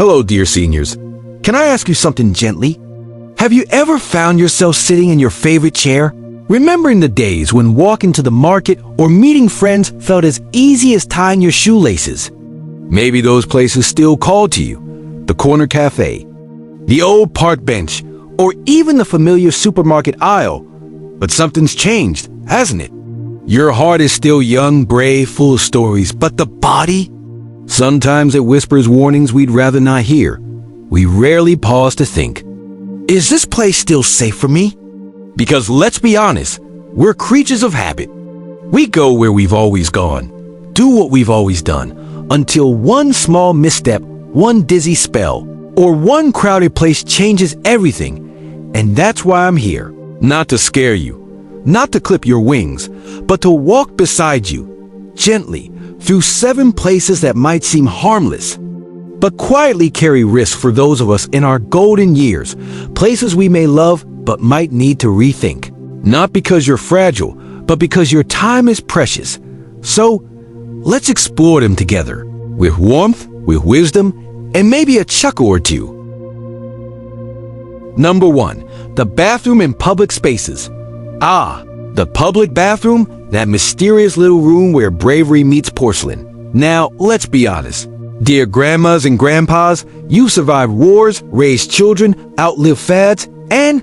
Hello, dear seniors. Can I ask you something gently? Have you ever found yourself sitting in your favorite chair, remembering the days when walking to the market or meeting friends felt as easy as tying your shoelaces? Maybe those places still call to you, the corner cafe, the old park bench, or even the familiar supermarket aisle. But something's changed, hasn't it? Your heart is still young, brave, full of stories, but the body? Sometimes it whispers warnings we'd rather not hear. We rarely pause to think, is this place still safe for me? Because let's be honest, we're creatures of habit. We go where we've always gone, do what we've always done, until one small misstep, one dizzy spell, or one crowded place changes everything. And that's why I'm here. Not to scare you, not to clip your wings, but to walk beside you, gently, through 7 places that might seem harmless, but quietly carry risk for those of us in our golden years, places we may love but might need to rethink. Not because you're fragile, but because your time is precious. So, let's explore them together, with warmth, with wisdom, and maybe a chuckle or two. Number 1. The bathroom in public spaces. The public bathroom, that mysterious little room where bravery meets porcelain. Now, let's be honest. Dear grandmas and grandpas, you survived wars, raised children, outlived fads, and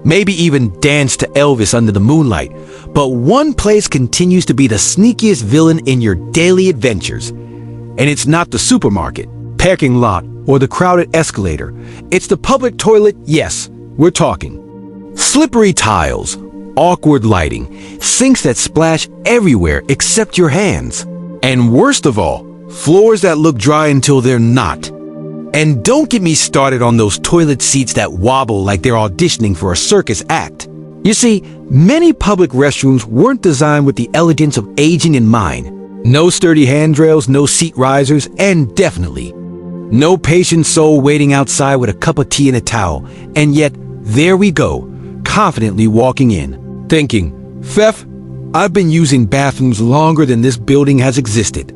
maybe even danced to Elvis under the moonlight. But one place continues to be the sneakiest villain in your daily adventures. And it's not the supermarket, parking lot, or the crowded escalator. It's the public toilet. Yes, we're talking slippery tiles, awkward lighting, sinks that splash everywhere except your hands. And worst of all, floors that look dry until they're not. And don't get me started on those toilet seats that wobble like they're auditioning for a circus act. You see, many public restrooms weren't designed with the elegance of aging in mind. No sturdy handrails, no seat risers, and definitely no patient soul waiting outside with a cup of tea and a towel. And yet, there we go, confidently walking in, thinking, "Pfeff, I've been using bathrooms longer than this building has existed."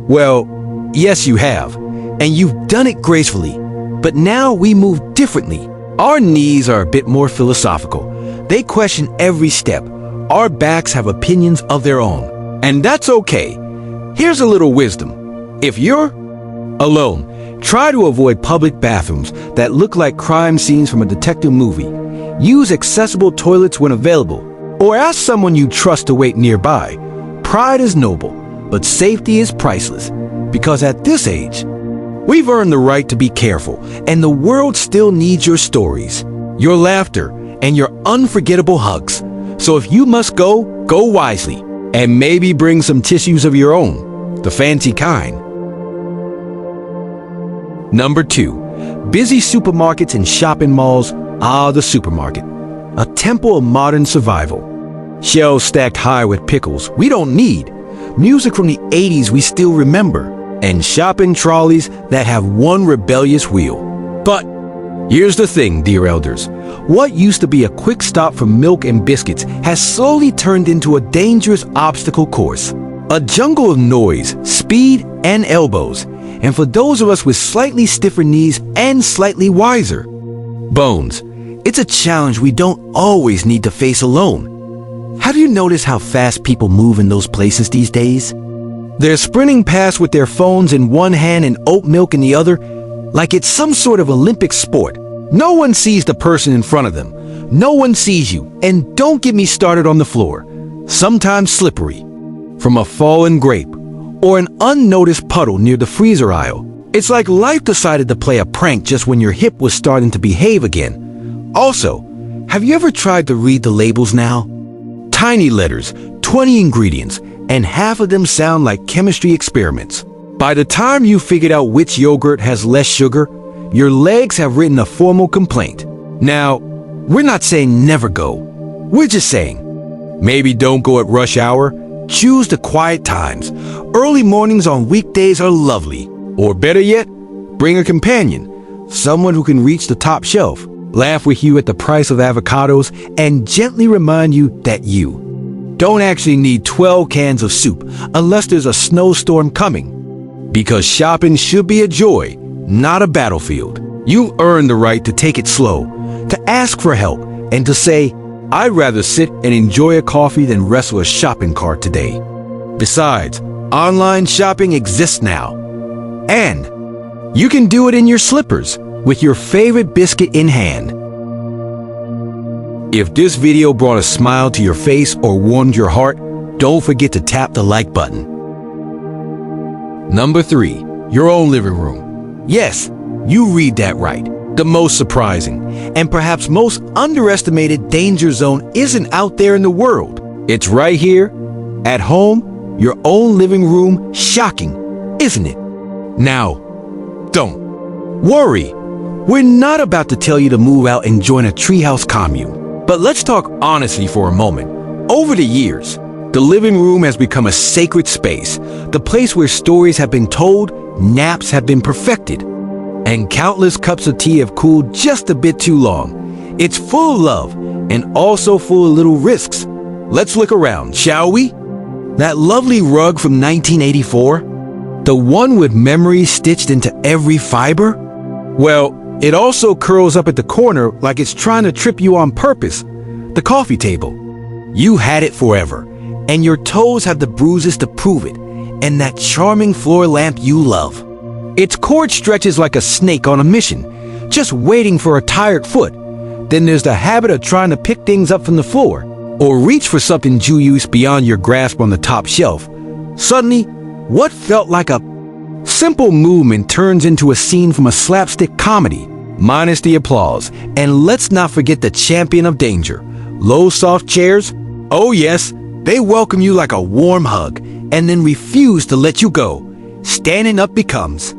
Well, yes you have, and you've done it gracefully. But now we move differently. Our knees are a bit more philosophical. They question every step. Our backs have opinions of their own. And that's okay. Here's a little wisdom. If you're alone, try to avoid public bathrooms that look like crime scenes from a detective movie. Use accessible toilets when available, or ask someone you trust to wait nearby. Pride is noble, but safety is priceless, because at this age, we've earned the right to be careful, and the world still needs your stories, your laughter, and your unforgettable hugs. So if you must go, go wisely, and maybe bring some tissues of your own, the fancy kind. Number 2. Busy supermarkets and shopping malls. The supermarket. A temple of modern survival. Shelves stacked high with pickles we don't need. Music from the 80s we still remember. And shopping trolleys that have one rebellious wheel. But here's the thing, dear elders. What used to be a quick stop for milk and biscuits has slowly turned into a dangerous obstacle course. A jungle of noise, speed, and elbows. And for those of us with slightly stiffer knees and slightly wiser bones, it's a challenge we don't always need to face alone. Have you noticed how fast people move in those places these days? They're sprinting past with their phones in one hand and oat milk in the other, like it's some sort of Olympic sport. No one sees the person in front of them. No one sees you. And don't get me started on the floor, sometimes slippery, from a fallen grape or an unnoticed puddle near the freezer aisle. It's like life decided to play a prank just when your hip was starting to behave again. Also, have you ever tried to read the labels now? Tiny letters, 20 ingredients, and half of them sound like chemistry experiments. By the time you figured out which yogurt has less sugar, your legs have written a formal complaint. Now, we're not saying never go. We're just saying, maybe don't go at rush hour. Choose the quiet times. Early mornings on weekdays are lovely. Or better yet, bring a companion, someone who can reach the top shelf, laugh with you at the price of avocados, and gently remind you that you don't actually need 12 cans of soup unless there's a snowstorm coming. Because shopping should be a joy, not a battlefield. You earn the right to take it slow, to ask for help, and to say, I'd rather sit and enjoy a coffee than wrestle a shopping cart today. Besides, online shopping exists now. And you can do it in your slippers with your favorite biscuit in hand. If this video brought a smile to your face or warmed your heart, don't forget to tap the like button. Number 3, your own living room. Yes, you read that right. The most surprising and perhaps most underestimated danger zone isn't out there in the world. It's right here, at home, your own living room. Shocking, isn't it? Now, don't worry. We're not about to tell you to move out and join a treehouse commune. But let's talk honestly for a moment. Over the years, the living room has become a sacred space, the place where stories have been told, naps have been perfected, and countless cups of tea have cooled just a bit too long. It's full of love and also full of little risks. Let's look around, shall we? That lovely rug from 1984? The one with memories stitched into every fiber? Well, it also curls up at the corner like it's trying to trip you on purpose. The coffee table. You had it forever, and your toes have the bruises to prove it, and that charming floor lamp you love. Its cord stretches like a snake on a mission, just waiting for a tired foot. Then there's the habit of trying to pick things up from the floor, or reach for something juice beyond your grasp on the top shelf. Suddenly, what felt like a simple movement turns into a scene from a slapstick comedy, minus the applause. And let's not forget the champion of danger. Low soft chairs? Oh yes, they welcome you like a warm hug, and then refuse to let you go. Standing up becomes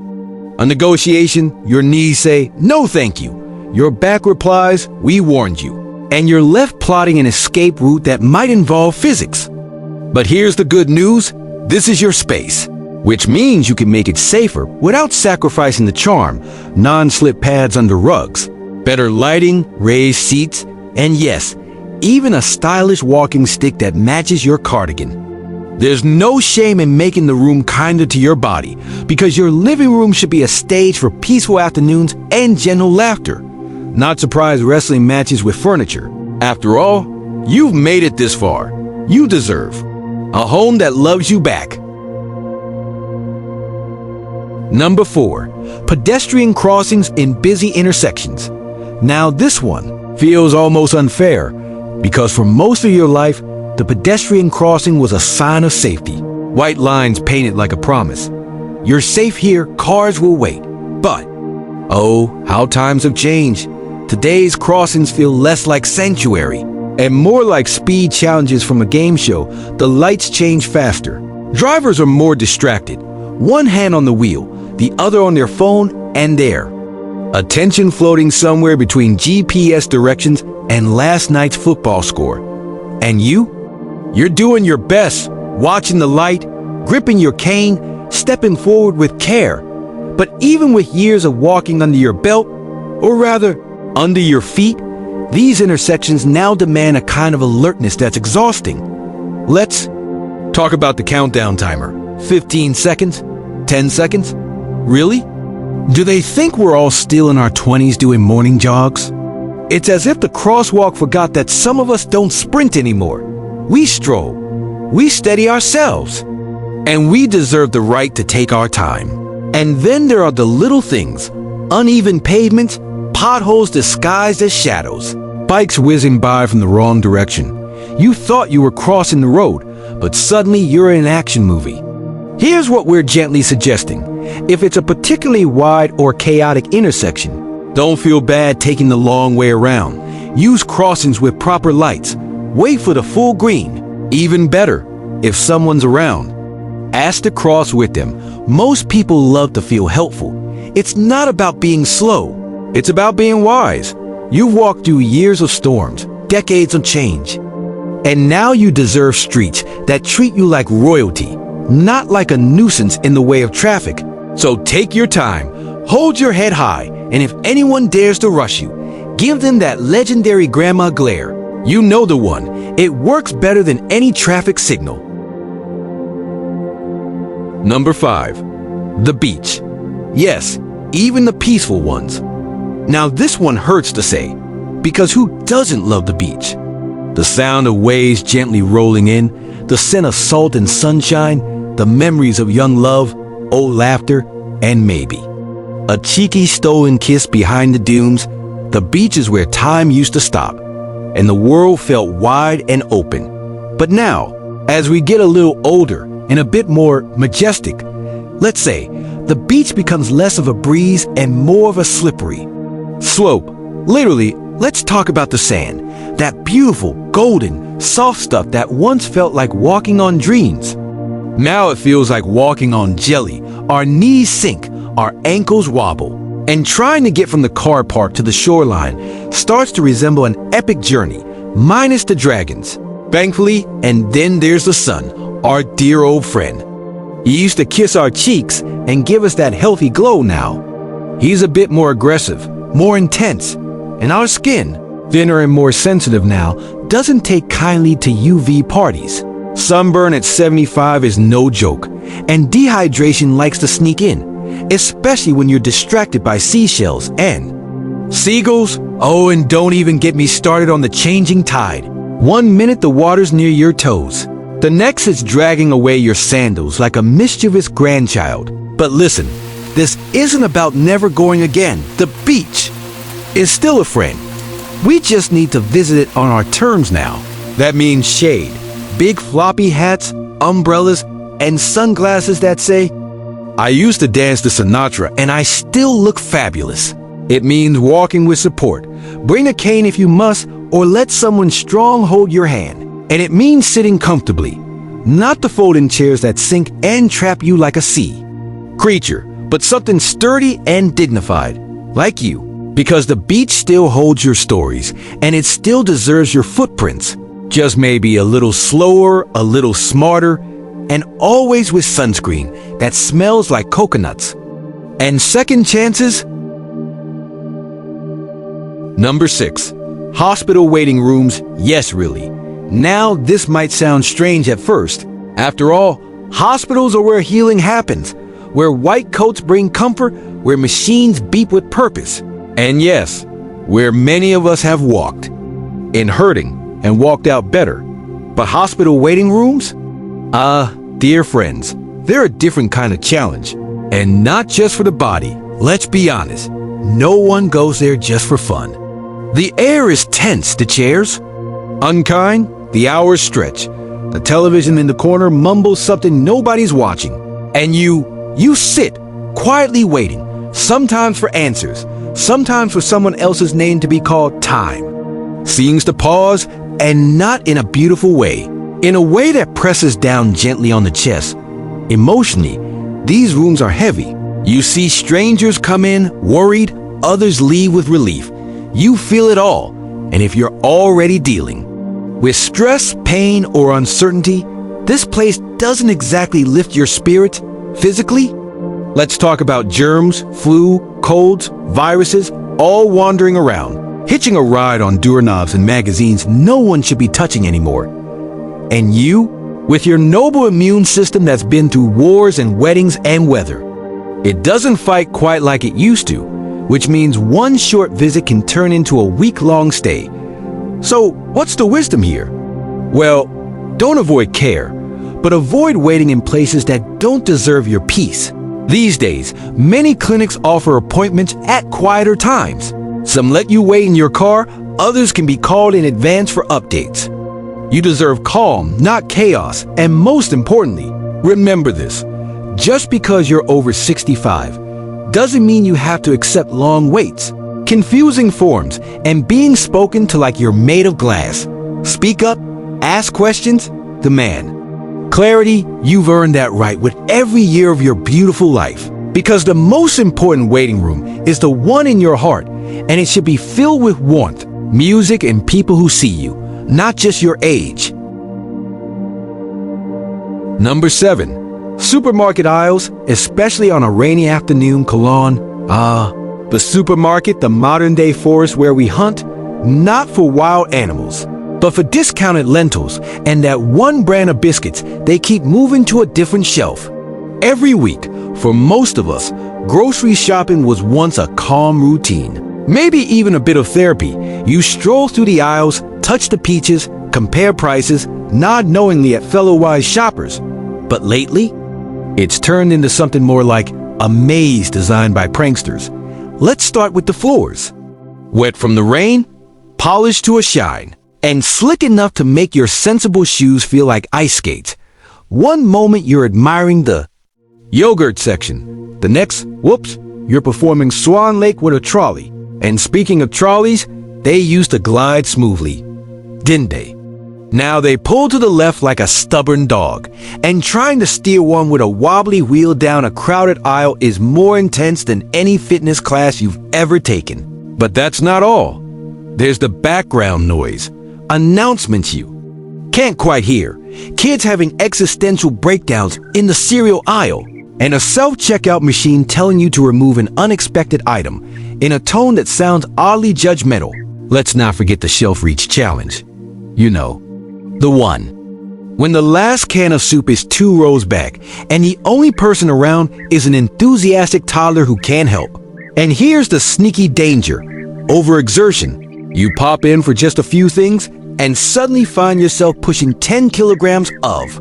a negotiation. Your knees say, no thank you. Your back replies, we warned you. And you're left plotting an escape route that might involve physics. But here's the good news. This is your space, which means you can make it safer without sacrificing the charm. Non-slip pads under rugs, better lighting, raised seats, and yes, even a stylish walking stick that matches your cardigan. There's no shame in making the room kinder to your body, because your living room should be a stage for peaceful afternoons and gentle laughter, not surprise wrestling matches with furniture. After all, you've made it this far. You deserve a home that loves you back. Number 4, pedestrian crossings in busy intersections. Now this one feels almost unfair, because for most of your life, the pedestrian crossing was a sign of safety. White lines painted like a promise. You're safe here, cars will wait. But, oh, how times have changed. Today's crossings feel less like sanctuary and more like speed challenges from a game show. The lights change faster. Drivers are more distracted. One hand on the wheel, the other on their phone, and there. Attention floating somewhere between GPS directions and last night's football score. And you're doing your best, watching the light, gripping your cane, stepping forward with care. But even with years of walking under your belt, or rather, under your feet, these intersections now demand a kind of alertness that's exhausting. Let's talk about the countdown timer. 15 seconds? 10 seconds? Really? Do they think we're all still in our 20s doing morning jogs? It's as if the crosswalk forgot that some of us don't sprint anymore. We stroll. We steady ourselves. And we deserve the right to take our time. And then there are the little things. Uneven pavements, potholes disguised as shadows, bikes whizzing by from the wrong direction. You thought you were crossing the road, but suddenly you're in an action movie. Here's what we're gently suggesting. If it's a particularly wide or chaotic intersection, don't feel bad taking the long way around. Use crossings with proper lights. Wait for the full green. Even better, if someone's around, ask to cross with them. Most people love to feel helpful. It's not about being slow. It's about being wise. You've walked through years of storms, decades of change. And now you deserve streets that treat you like royalty, not like a nuisance in the way of traffic. So take your time, hold your head high, and if anyone dares to rush you, give them that legendary grandma glare. You know the one. It works better than any traffic signal. Number 5, the beach. Yes, even the peaceful ones. Now this one hurts to say, because who doesn't love the beach? The sound of waves gently rolling in, the scent of salt and sunshine, the memories of young love, old laughter, and maybe a cheeky stolen kiss behind the dunes. The beach is where time used to stop, and the world felt wide and open. But now, as we get a little older and a bit more majestic, let's say, the beach becomes less of a breeze and more of a slippery slope. Literally, let's talk about the sand, that beautiful, golden, soft stuff that once felt like walking on dreams. Now it feels like walking on jelly. Our knees sink, our ankles wobble, and trying to get from the car park to the shoreline starts to resemble an epic journey, minus the dragons. Thankfully, and then there's the sun, our dear old friend. He used to kiss our cheeks and give us that healthy glow now. He's a bit more aggressive, more intense, and our skin, thinner and more sensitive now, doesn't take kindly to UV parties. Sunburn at 75 is no joke, and dehydration likes to sneak in, especially when you're distracted by seashells and seagulls. Oh, and don't even get me started on the changing tide. One minute the water's near your toes, the next it's dragging away your sandals like a mischievous grandchild. But listen, this isn't about never going again. The beach is still a friend. We just need to visit it on our terms now. That means shade, big floppy hats, umbrellas, and sunglasses that say, "I used to dance to Sinatra and I still look fabulous." It means walking with support. Bring a cane if you must, or let someone strong hold your hand. And it means sitting comfortably, not the folding chairs that sink and trap you like a sea creature, but something sturdy and dignified, like you. Because the beach still holds your stories, and it still deserves your footprints. Just maybe a little slower, a little smarter, and always with sunscreen that smells like coconuts. And second chances? Number 6. Hospital waiting rooms. Yes, really. Now, this might sound strange at first. After all, hospitals are where healing happens, where white coats bring comfort, where machines beep with purpose. And yes, where many of us have walked in hurting and walked out better. But hospital waiting rooms? Dear friends, they're a different kind of challenge. And not just for the body. Let's be honest, no one goes there just for fun. The air is tense, the chairs unkind, the hours stretch. The television in the corner mumbles something nobody's watching. And you sit, quietly waiting, sometimes for answers, sometimes for someone else's name to be called time. Seems to pause, and not in a beautiful way. In a way that presses down gently on the chest. Emotionally, these rooms are heavy. You see strangers come in, worried, others leave with relief. You feel it all, and if you're already dealing with stress, pain, or uncertainty, this place doesn't exactly lift your spirits physically. Let's talk about germs, flu, colds, viruses, all wandering around, hitching a ride on doorknobs and magazines no one should be touching anymore. And you, with your noble immune system that's been through wars and weddings and weather, it doesn't fight quite like it used to, which means one short visit can turn into a week-long stay. So, what's the wisdom here? Well, don't avoid care, but avoid waiting in places that don't deserve your peace. These days, many clinics offer appointments at quieter times. Some let you wait in your car, others can be called in advance for updates. You deserve calm, not chaos, and most importantly, remember this. Just because you're over 65 doesn't mean you have to accept long waits, confusing forms, and being spoken to like you're made of glass. Speak up, ask questions, demand clarity. You've earned that right with every year of your beautiful life. Because the most important waiting room is the one in your heart, and it should be filled with warmth, music, and people who see you, not just your age. Number 7. Supermarket aisles, especially on a rainy afternoon. Cologne. The supermarket, the modern-day forest where we hunt, not for wild animals, but for discounted lentils and that one brand of biscuits they keep moving to a different shelf. Every week, for most of us, Grocery shopping was once a calm routine, maybe even a bit of therapy. You stroll through the aisles, touch the peaches, compare prices, nod knowingly at fellow wise shoppers. But lately, it's turned into something more like a maze designed by pranksters. Let's start with the floors. Wet from the rain, polished to a shine, and slick enough to make your sensible shoes feel like ice skates. One moment you're admiring the yogurt section. The next, whoops, you're performing Swan Lake with a trolley. And speaking of trolleys, they used to glide smoothly, didn't they? Now they pull to the left like a stubborn dog, and trying to steer one with a wobbly wheel down a crowded aisle is more intense than any fitness class you've ever taken. But that's not all. There's the background noise. Announcements you can't quite hear. Kids having existential breakdowns in the cereal aisle. And a self-checkout machine telling you to remove an unexpected item in a tone that sounds oddly judgmental. Let's not forget the shelf reach challenge. You know, the one. When the last can of soup is 2 rows back and the only person around is an enthusiastic toddler who can't help. And here's the sneaky danger. Overexertion. You pop in for just a few things and suddenly find yourself pushing 10 kilograms of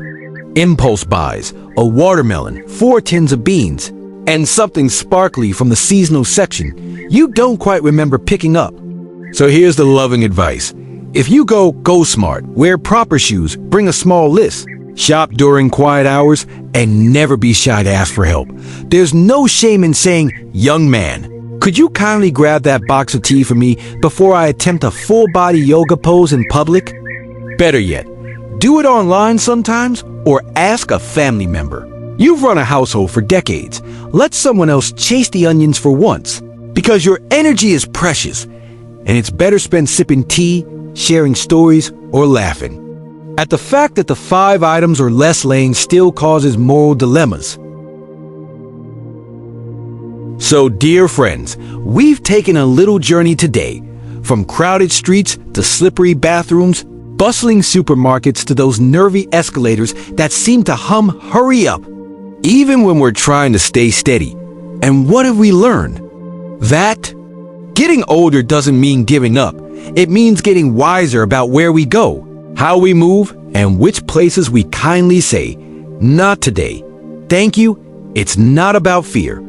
impulse buys, a watermelon, 4 tins of beans, and something sparkly from the seasonal section you don't quite remember picking up. So here's the loving advice. If you go smart, wear proper shoes, bring a small list, shop during quiet hours, and never be shy to ask for help. There's no shame in saying, young man, could you kindly grab that box of tea for me before I attempt a full-body yoga pose in public? Better yet, do it online sometimes or ask a family member. You've run a household for decades. Let someone else chase the onions for once, because your energy is precious, and it's better spent sipping tea, sharing stories, or laughing at the fact that the 5 items or less lane still causes moral dilemmas. So, dear friends, we've taken a little journey today, from crowded streets to slippery bathrooms, bustling supermarkets to those nervy escalators that seem to hum hurry up, even when we're trying to stay steady. And what have we learned? That getting older doesn't mean giving up. It means getting wiser about where we go, how we move, and which places we kindly say, not today. Thank you. It's not about fear.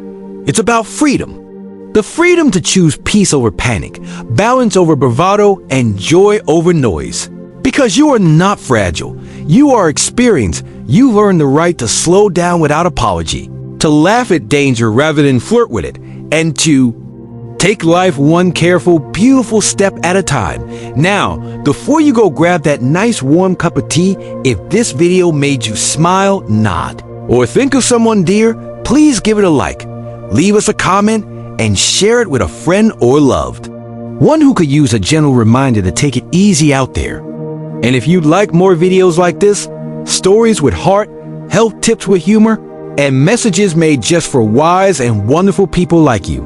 It's about freedom. The freedom to choose peace over panic, balance over bravado, and joy over noise. Because you are not fragile. You are experienced. You've earned the right to slow down without apology, to laugh at danger rather than flirt with it, and to take life one careful, beautiful step at a time. Now, before you go grab that nice warm cup of tea, if this video made you smile, nod. Or think of someone dear, please give it a like. Leave us a comment and share it with a friend or loved one who could use a gentle reminder to take it easy out there. And if you'd like more videos like this, stories with heart, health tips with humor, and messages made just for wise and wonderful people like you,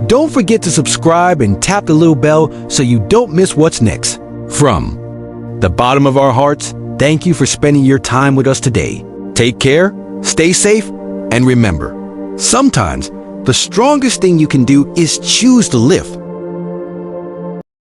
don't forget to subscribe and tap the little bell so you don't miss what's next. From the bottom of our hearts, thank you for spending your time with us today. Take care, stay safe, and remember, sometimes the strongest thing you can do is choose to live.